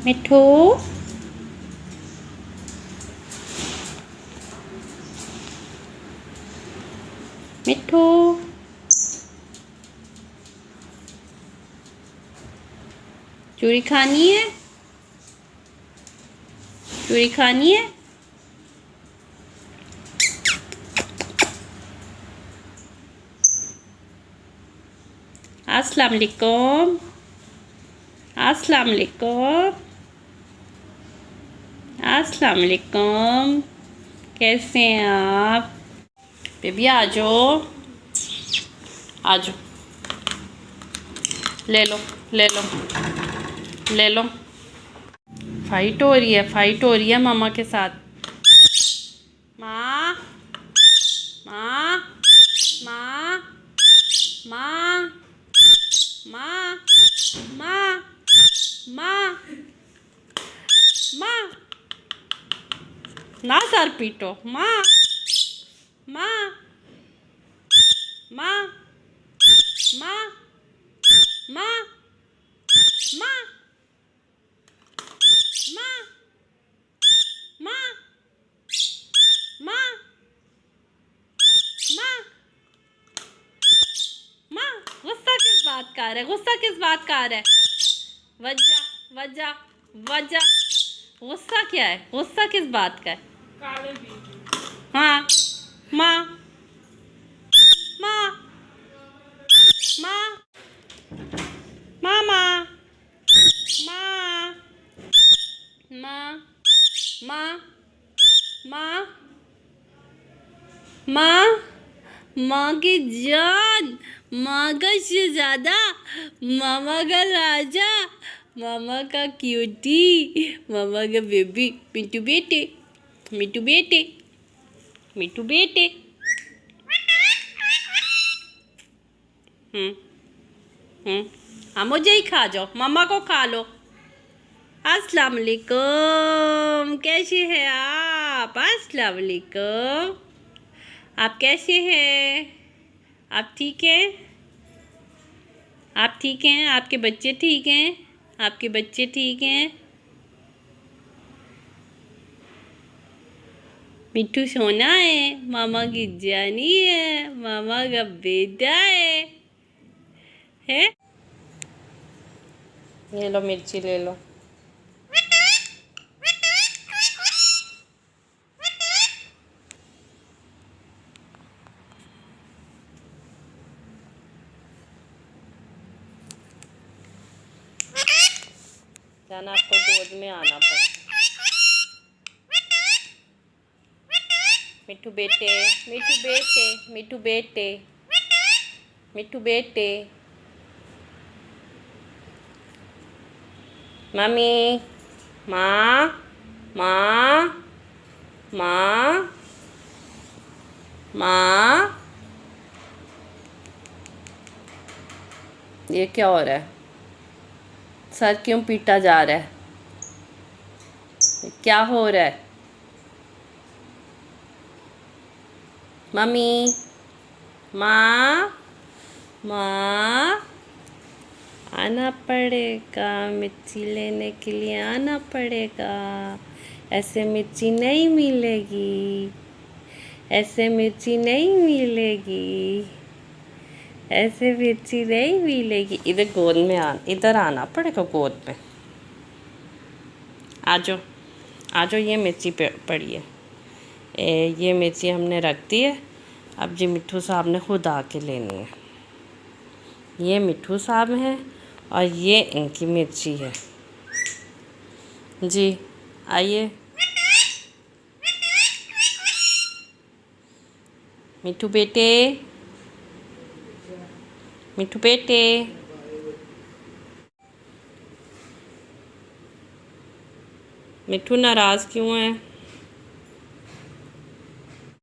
मिठू मिठू चूरी खानी है? चूरी खानी है? अस्सलाम वालेकुम। अस्सलाम वालेकुम। अस्सलाम वालेकुम। कैसे हैं आप? बेबी आ जाओ, आ जाओ। ले लो, ले लो, ले लो। फाइट हो रही है, फाइट हो रही है मामा के साथ। माँ, माँ, माँ, माँ, माँ, माँ, माँ, माँ। ना सर पीटो। माँ, माँ, माँ, माँ, माँ, माँ, माँ, माँ, माँ, माँ, माँ। गुस्सा किस बात का आ रहा है? गुस्सा किस बात का आ रहा है? वजह, वजह, वजह। गुस्सा क्या है? गुस्सा किस बात का है? हाँ, माँ, माँ, माँ, मामा, माँ, माँ, माँ, माँ, माँ, माँ की जान, माँ का शहजादा, मामा का राजा, मामा का क्यूटी, मामा का बेबी, मिट्टू बेटे, मिट्टू बेटे, मिट्टू बेटे। हाँ, मुझे ही खा जाओ, मामा को खा लो। अस्सलाम वालेकुम, कैसे हैं आप? अस्सलाम वालेकुम, आप कैसे हैं? आप ठीक हैं? आप ठीक हैं? आपके बच्चे ठीक हैं? आपके बच्चे ठीक हैं? मिट्टू सोना है, मामा की जानी है, मामा का बेटा है? ये लो मिर्ची ले लो। जाना, आपको गोद में आना पड़ेगा। मिट्टू बेटे, मिट्टू बेटे, मिट्टू बेटे, मिट्टू बेटे। मम्मी, माँ, माँ, माँ, माँ। ये क्या हो रहा है? सर क्यों पीटा जा रहा है? क्या हो रहा है? मम्मी, माँ, माँ। आना पड़ेगा, मिर्ची लेने के लिए आना पड़ेगा। ऐसे मिर्ची नहीं मिलेगी, ऐसे मिर्ची नहीं मिलेगी, ऐसे मिर्ची नहीं मिलेगी। इधर गोद में इधर आना पड़ेगा, गोद में। आ जाओ, आ जाओ। ये मिर्ची पड़ी है, ये मिर्ची हमने रख दी है। अब जी मिट्ठू साहब ने खुद आके लेनी है। ये मिट्ठू साहब हैं और ये इनकी मिर्ची है। जी आइए। मिट्ठू बेटे, मिट्ठू बेटे। मिट्ठू नाराज़ क्यों है?